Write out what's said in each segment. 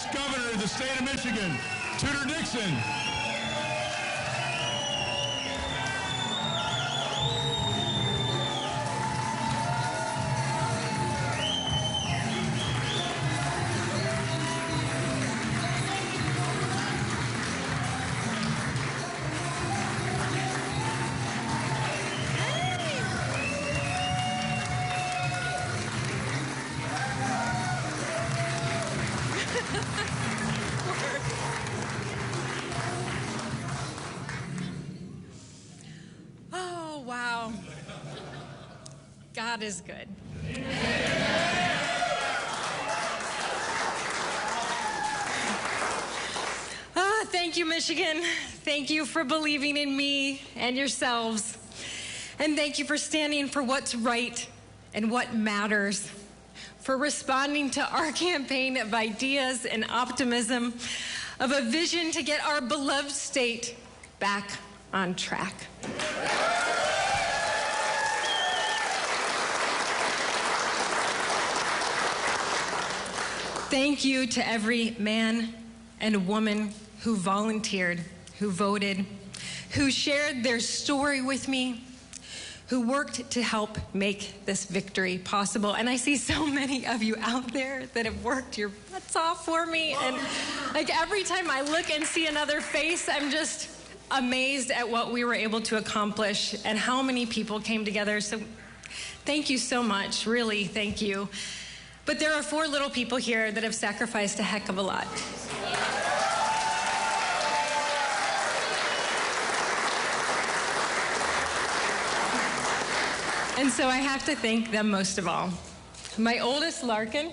next governor of the state of Michigan, Tudor Dixon. Oh, wow. God is good. Thank you, Michigan. Thank you for believing in me and yourselves. And thank you for standing for what's right and what matters, for responding to our campaign of ideas and optimism, of a vision to get our beloved state back on track. Thank you to every man and woman who volunteered, who voted, who shared their story with me, who worked to help make this victory possible. And I see so many of you out there that have worked your butts off for me. And like every time I look and see another face, I'm just amazed at what we were able to accomplish and how many people came together. So thank you so much, really, thank you. But there are 4 little people here that have sacrificed a heck of a lot. And so I have to thank them most of all. My oldest, Larkin.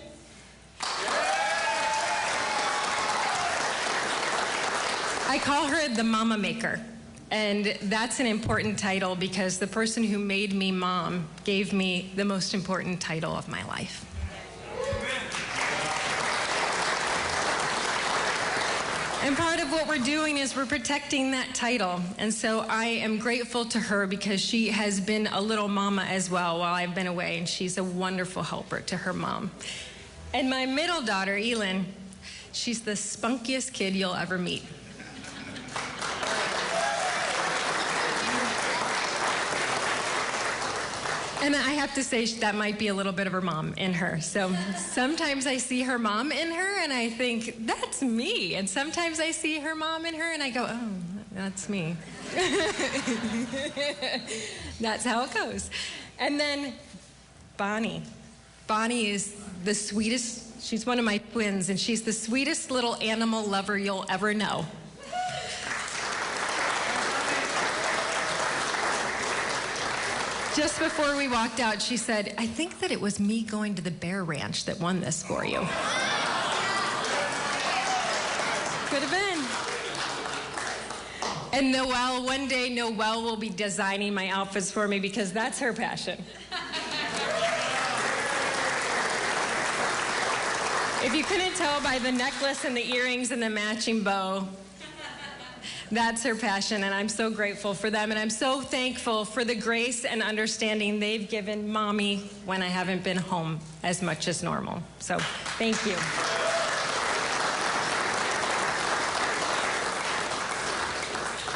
I call her the Mama Maker. And that's an important title because the person who made me mom gave me the most important title of my life. And part of what we're doing is we're protecting that title. And so I am grateful to her because she has been a little mama as well while I've been away, and she's a wonderful helper to her mom. And my middle daughter, Elin, she's the spunkiest kid you'll ever meet. And I have to say that might be a little bit of her mom in her. So sometimes I see her mom in her and I think, that's me. And sometimes I see her mom in her and I go, oh, that's me. That's how it goes. And then Bonnie. Bonnie is the sweetest, she's one of my twins, and she's the sweetest little animal lover you'll ever know. Just before we walked out, she said, I think that it was me going to the bear ranch that won this for you. Could have been. And Noelle, one day Noelle will be designing my outfits for me because that's her passion. If you couldn't tell by the necklace and the earrings and the matching bow, that's her passion, and I'm so grateful for them, and I'm so thankful for the grace and understanding they've given Mommy when I haven't been home as much as normal. So, thank you.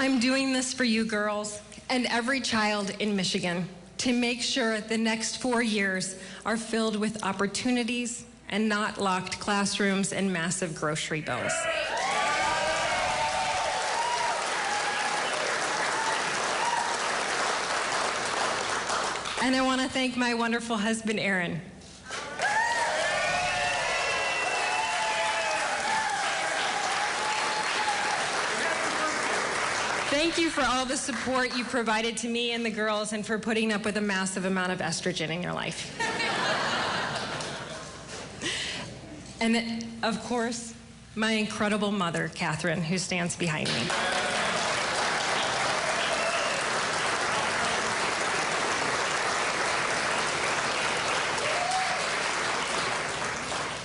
I'm doing this for you girls and every child in Michigan to make sure the next 4 years are filled with opportunities and not locked classrooms and massive grocery bills. And I want to thank my wonderful husband, Aaron. Thank you for all the support you provided to me and the girls and for putting up with a massive amount of estrogen in your life. And of course, my incredible mother, Catherine, who stands behind me.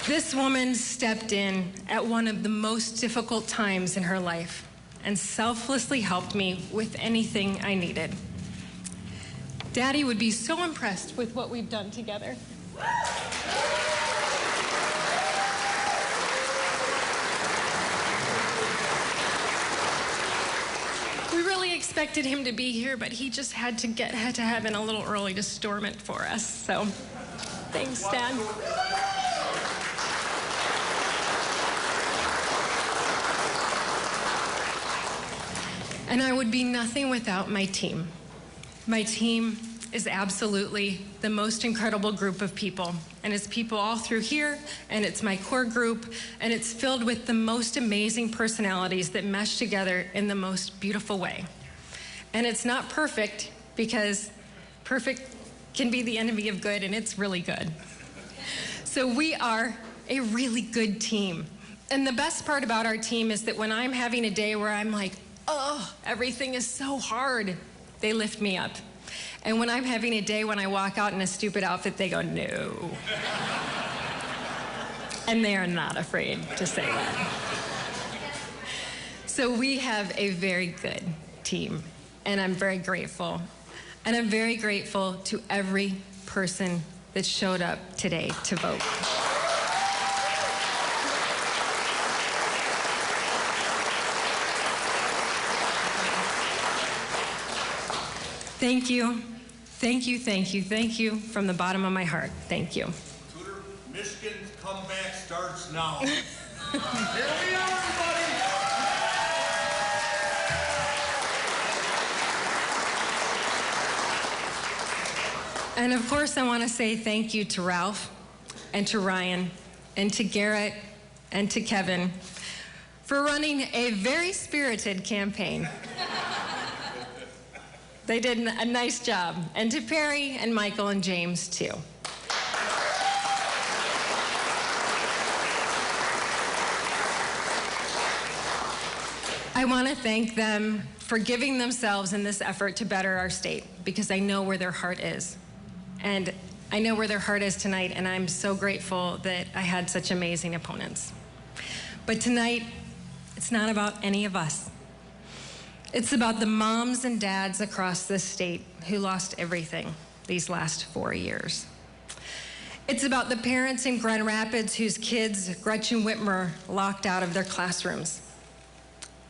This woman stepped in at one of the most difficult times in her life and selflessly helped me with anything I needed. Daddy would be so impressed with what we've done together. expected him to be here, but he just had to get to heaven a little early to storm it for us. So, thanks, Dad. And I would be nothing without my team. My team is absolutely the most incredible group of people. And it's people all through here, and it's my core group, and it's filled with the most amazing personalities that mesh together in the most beautiful way. And it's not perfect, because perfect can be the enemy of good, and it's really good. So we are a really good team. And the best part about our team is that when I'm having a day where I'm like, oh, everything is so hard, they lift me up. And when I'm having a day when I walk out in a stupid outfit, they go, no. And they are not afraid to say that. So we have a very good team, and I'm very grateful. And I'm very grateful to every person that showed up today to vote. Thank you. Thank you, thank you, thank you from the bottom of my heart. Thank you. Tudor, Michigan's comeback starts now. Here we are, everybody! And of course, I want to say thank you to Ralph and to Ryan and to Garrett and to Kevin for running a very spirited campaign. They did a nice job. And to Perry and Michael and James, too. I want to thank them for giving themselves in this effort to better our state, because I know where their heart is. And I know where their heart is tonight, and I'm so grateful that I had such amazing opponents. But tonight, it's not about any of us. It's about the moms and dads across this state who lost everything these last 4 years. It's about the parents in Grand Rapids whose kids Gretchen Whitmer locked out of their classrooms.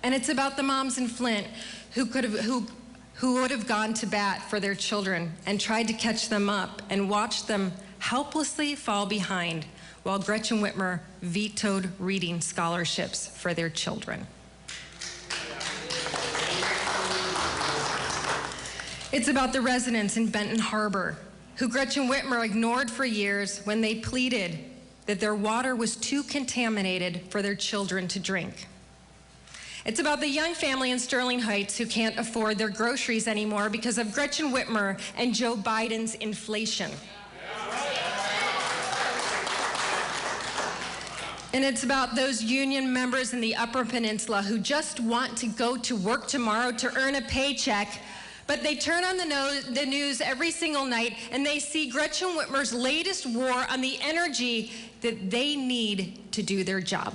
And it's about the moms in Flint who would have gone to bat for their children and tried to catch them up and watched them helplessly fall behind while Gretchen Whitmer vetoed reading scholarships for their children. It's about the residents in Benton Harbor, who Gretchen Whitmer ignored for years when they pleaded that their water was too contaminated for their children to drink. It's about the young family in Sterling Heights who can't afford their groceries anymore because of Gretchen Whitmer and Joe Biden's inflation. And it's about those union members in the Upper Peninsula who just want to go to work tomorrow to earn a paycheck, but they turn on the news every single night and they see Gretchen Whitmer's latest war on the energy that they need to do their job.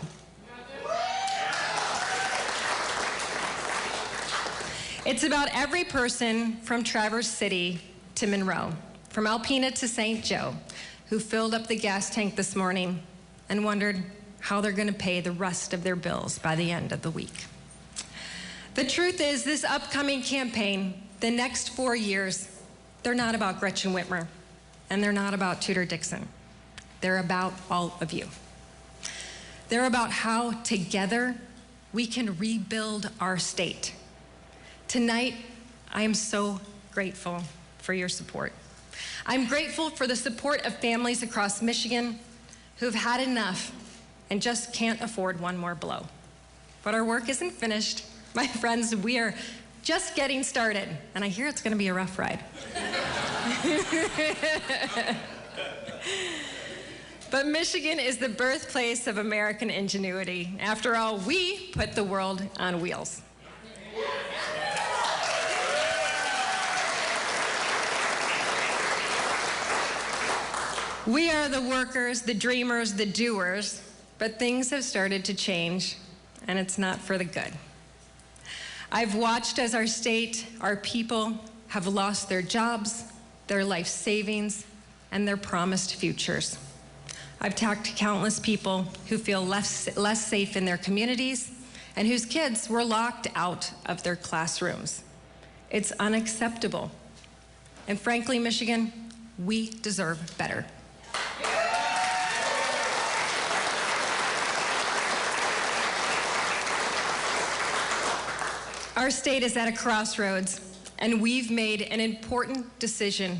It's about every person from Traverse City to Monroe, from Alpena to St. Joe, who filled up the gas tank this morning and wondered how they're going to pay the rest of their bills by the end of the week. The truth is, this upcoming campaign, the next 4 years, they're not about Gretchen Whitmer, and they're not about Tudor Dixon. They're about all of you. They're about how together we can rebuild our state. Tonight, I am so grateful for your support. I'm grateful for the support of families across Michigan who've had enough and just can't afford one more blow. But our work isn't finished. My friends, we are just getting started, and I hear it's going to be a rough ride. But Michigan is the birthplace of American ingenuity. After all, we put the world on wheels. We are the workers, the dreamers, the doers, but things have started to change, and it's not for the good. I've watched as our state, our people have lost their jobs, their life savings, and their promised futures. I've talked to countless people who feel less safe in their communities and whose kids were locked out of their classrooms. It's unacceptable. And frankly, Michigan, we deserve better. Our state is at a crossroads, and we've made an important decision.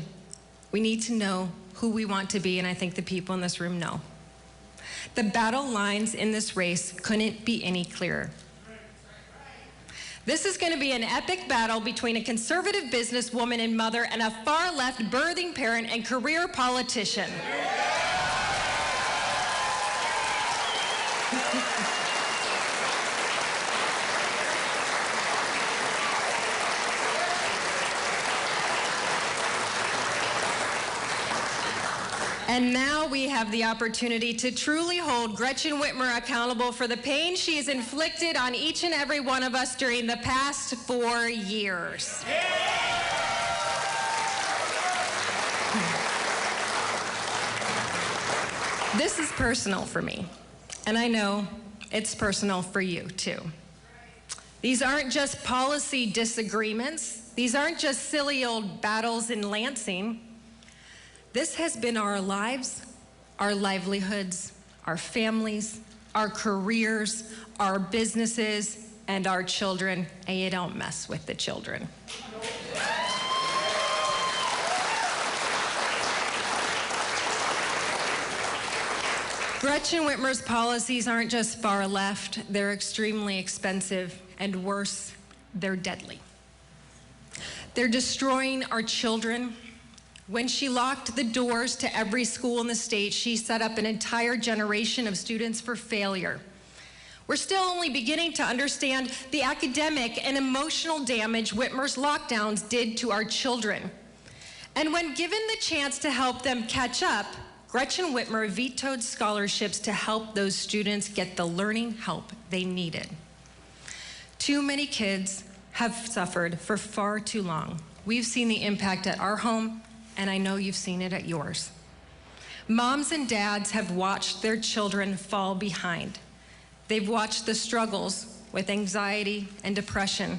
We need to know who we want to be, and I think the people in this room know. The battle lines in this race couldn't be any clearer. This is going to be an epic battle between a conservative businesswoman and mother and a far-left birthing parent and career politician. And now we have the opportunity to truly hold Gretchen Whitmer accountable for the pain she has inflicted on each and every one of us during the past 4 years. This is personal for me, and I know it's personal for you too. These aren't just policy disagreements. These aren't just silly old battles in Lansing. This has been our lives, our livelihoods, our families, our careers, our businesses, and our children, and you don't mess with the children. Gretchen Whitmer's policies aren't just far left, they're extremely expensive, and worse, they're deadly. They're destroying our children. When she locked the doors to every school in the state, she set up an entire generation of students for failure. We're still only beginning to understand the academic and emotional damage Whitmer's lockdowns did to our children. And when given the chance to help them catch up, Gretchen Whitmer vetoed scholarships to help those students get the learning help they needed. Too many kids have suffered for far too long. We've seen the impact at our home, and I know you've seen it at yours. Moms and dads have watched their children fall behind. They've watched the struggles with anxiety and depression,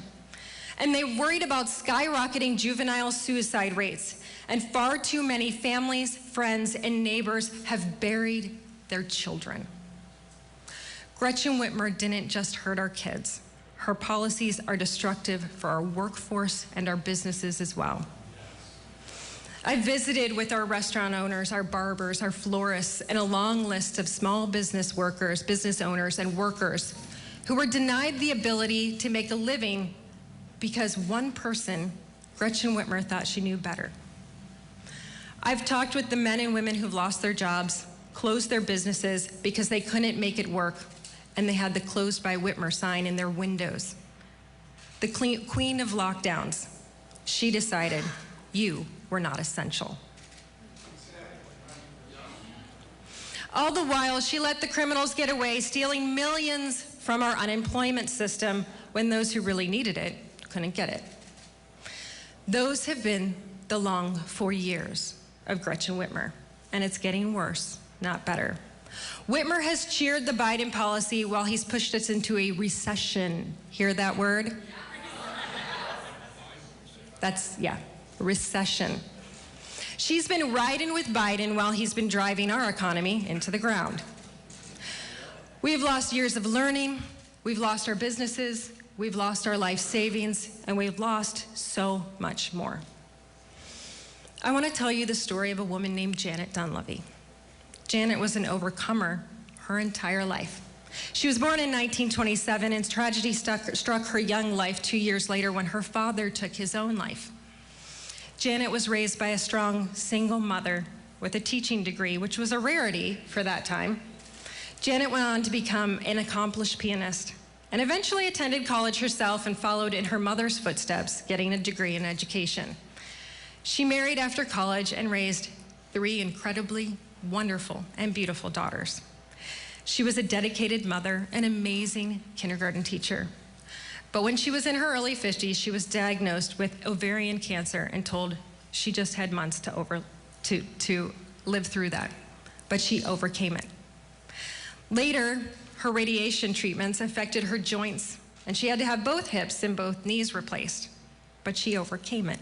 and they've worried about skyrocketing juvenile suicide rates, and far too many families, friends, and neighbors have buried their children. Gretchen Whitmer didn't just hurt our kids. Her policies are destructive for our workforce and our businesses as well. I visited with our restaurant owners, our barbers, our florists, and a long list of small business workers, business owners, and workers who were denied the ability to make a living because one person, Gretchen Whitmer, thought she knew better. I've talked with the men and women who've lost their jobs, closed their businesses because they couldn't make it work, and they had the "Closed by Whitmer" sign in their windows. The queen of lockdowns, she decided you were not essential. All the while, she let the criminals get away, stealing millions from our unemployment system when those who really needed it couldn't get it. Those have been the long 4 years of Gretchen Whitmer, and it's getting worse, not better. Whitmer has cheered the Biden policy while he's pushed us into a recession. Hear that word? Recession. She's been riding with Biden while he's been driving our economy into the ground. We've lost years of learning, we've lost our businesses, we've lost our life savings, and we've lost so much more. I want to tell you the story of a woman named Janet Dunleavy. Janet was an overcomer her entire life. She was born in 1927, and tragedy struck her young life 2 years later when her father took his own life. Janet was raised by a strong single mother with a teaching degree, which was a rarity for that time. Janet went on to become an accomplished pianist and eventually attended college herself and followed in her mother's footsteps, getting a degree in education. She married after college and raised 3 incredibly wonderful and beautiful daughters. She was a dedicated mother, an amazing kindergarten teacher. But when she was in her early 50s, she was diagnosed with ovarian cancer and told she just had months to live through that. But she overcame it. Later, her radiation treatments affected her joints, and she had to have both hips and both knees replaced. but she overcame it.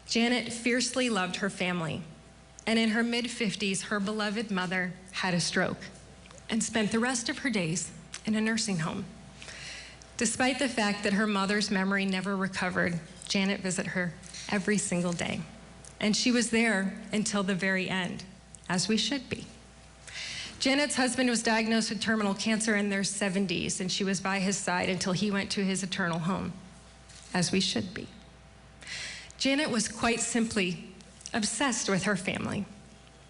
Janet fiercely loved her family, and in her mid-50s, her beloved mother had a stroke and spent the rest of her days in a nursing home. Despite the fact that her mother's memory never recovered, Janet visited her every single day, and she was there until the very end, as we should be. Janet's husband was diagnosed with terminal cancer in their 70s, and she was by his side until he went to his eternal home, as we should be. Janet was quite simply obsessed with her family.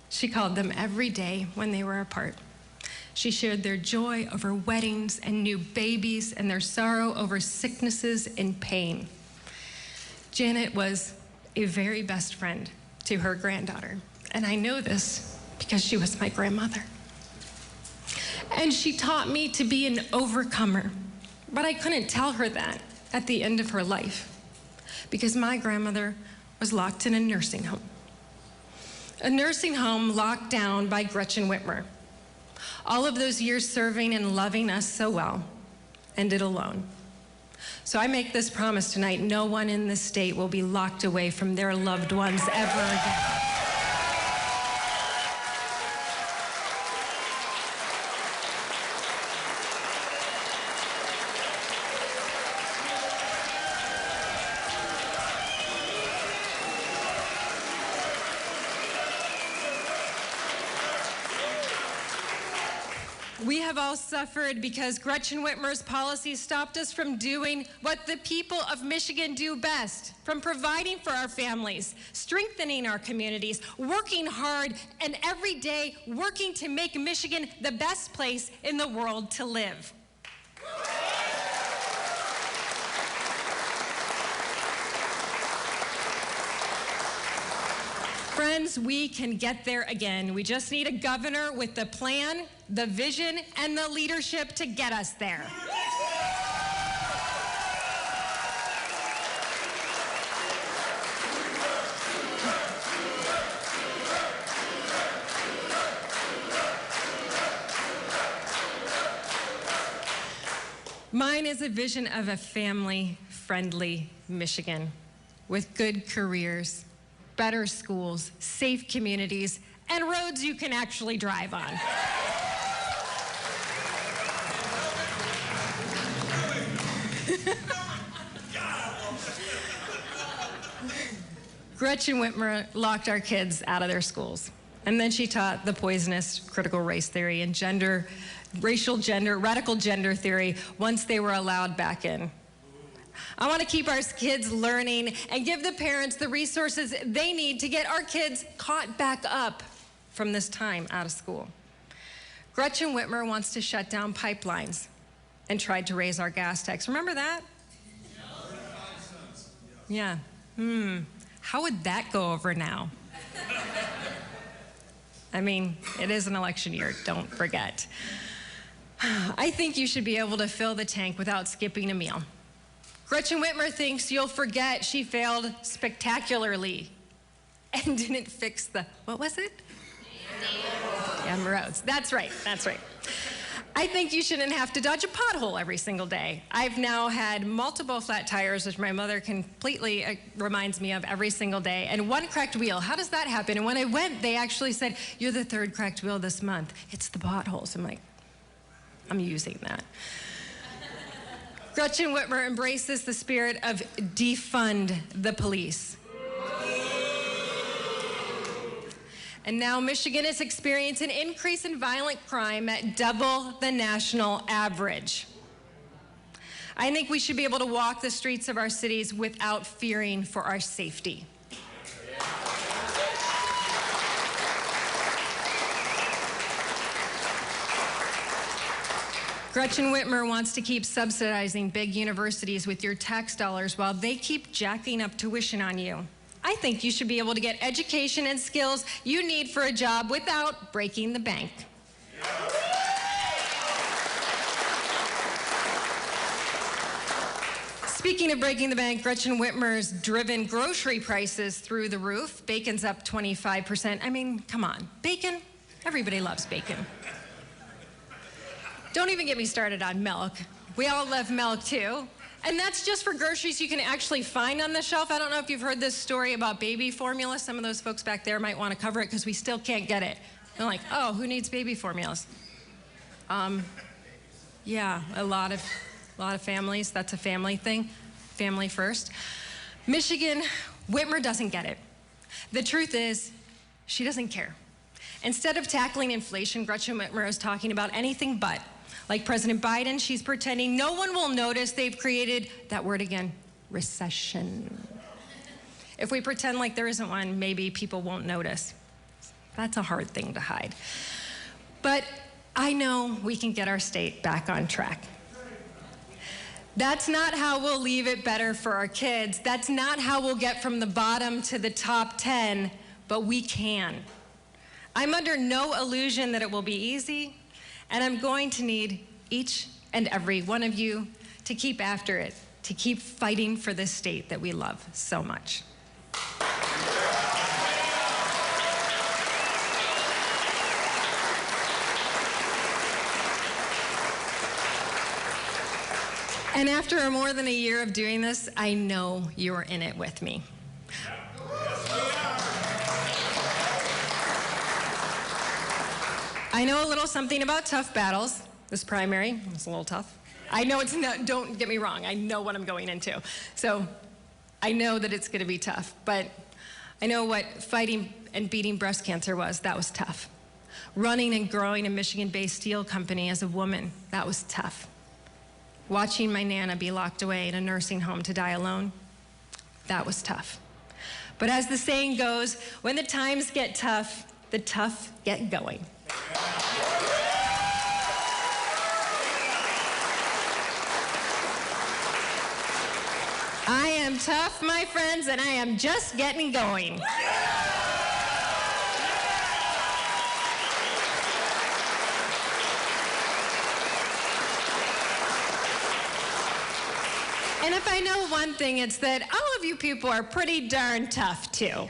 She called them every day when they were apart. She shared their joy over weddings and new babies and their sorrow over sicknesses and pain. Janet was a very best friend to her granddaughter, and I know this because she was my grandmother. And she taught me to be an overcomer, but I couldn't tell her that at the end of her life because my grandmother was locked in a nursing home. A nursing home locked down by Gretchen Whitmer. All of those years serving and loving us so well, ended alone. So I make this promise tonight, no one in this state will be locked away from their loved ones ever again. We have all suffered because Gretchen Whitmer's policies stopped us from doing what the people of Michigan do best, from providing for our families, strengthening our communities, working hard, and every day working to make Michigan the best place in the world to live. Friends, we can get there again. We just need a governor with the plan, the vision, and the leadership to get us there. Mine is a vision of a family-friendly Michigan with good careers, better schools, safe communities, and roads you can actually drive on. Gretchen Whitmer locked our kids out of their schools, and then she taught the poisonous critical race theory and radical gender theory once they were allowed back in. I want to keep our kids learning and give the parents the resources they need to get our kids caught back up from this time out of school. Gretchen Whitmer wants to shut down pipelines and tried to raise our gas tax. Remember that? Yeah. How would that go over now? I mean, it is an election year, don't forget. I think you should be able to fill the tank without skipping a meal. Gretchen Whitmer thinks you'll forget she failed spectacularly and didn't fix the, what was it? Damn roads. That's right, that's right. I think you shouldn't have to dodge a pothole every single day. I've now had multiple flat tires, which my mother completely reminds me of every single day, and one cracked wheel. How does that happen? And when I went, they actually said, you're the third cracked wheel this month. It's the potholes. I'm like, I'm using that. Gretchen Whitmer embraces the spirit of defund the police. And now Michigan is experiencing an increase in violent crime at double the national average. I think we should be able to walk the streets of our cities without fearing for our safety. Gretchen Whitmer wants to keep subsidizing big universities with your tax dollars while they keep jacking up tuition on you. I think you should be able to get education and skills you need for a job without breaking the bank. Speaking of breaking the bank, Gretchen Whitmer's driven grocery prices through the roof. Bacon's up 25%. I mean, come on, bacon? Everybody loves bacon. Don't even get me started on milk. We all love milk too. And that's just for groceries you can actually find on the shelf. I don't know if you've heard this story about baby formula. Some of those folks back there might want to cover it because we still can't get it. They're like, oh, who needs baby formulas? Yeah, a lot of families. That's a family thing. Family first. Michigan, Whitmer doesn't get it. The truth is, she doesn't care. Instead of tackling inflation, Gretchen Whitmer is talking about anything but. Like President Biden, she's pretending no one will notice they've created, that word again, recession. If we pretend like there isn't one, maybe people won't notice. That's a hard thing to hide. But I know we can get our state back on track. That's not how we'll leave it better for our kids. That's not how we'll get from the bottom to the top 10, but we can. I'm under no illusion that it will be easy, and I'm going to need each and every one of you to keep after it, to keep fighting for this state that we love so much. And after more than a year of doing this, I know you're in it with me. I know a little something about tough battles. This primary was a little tough. I know it's not, don't get me wrong, I know what I'm going into. So I know that it's gonna be tough, but I know what fighting and beating breast cancer was. That was tough. Running and growing a Michigan-based steel company as a woman, that was tough. Watching my Nana be locked away in a nursing home to die alone, that was tough. But as the saying goes, when the times get tough, the tough get going. I am tough, my friends, and I am just getting going. And if I know one thing, it's that all of you people are pretty darn tough, too.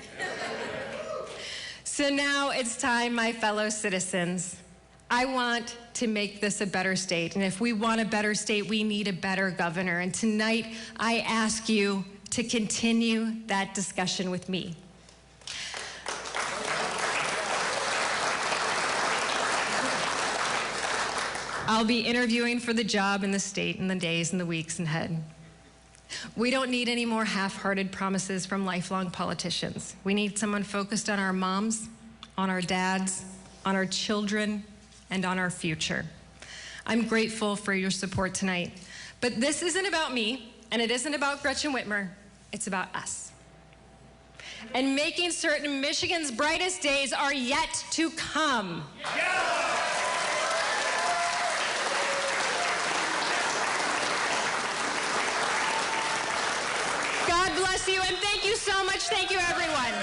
So now it's time, my fellow citizens. I want to make this a better state. And if we want a better state, we need a better governor. And tonight, I ask you to continue that discussion with me. I'll be interviewing for the job in the state in the days and the weeks ahead. We don't need any more half-hearted promises from lifelong politicians. We need someone focused on our moms, on our dads, on our children, and on our future. I'm grateful for your support tonight. But this isn't about me, and it isn't about Gretchen Whitmer. It's about us. And making certain Michigan's brightest days are yet to come. God bless you, and thank you so much. Thank you, everyone.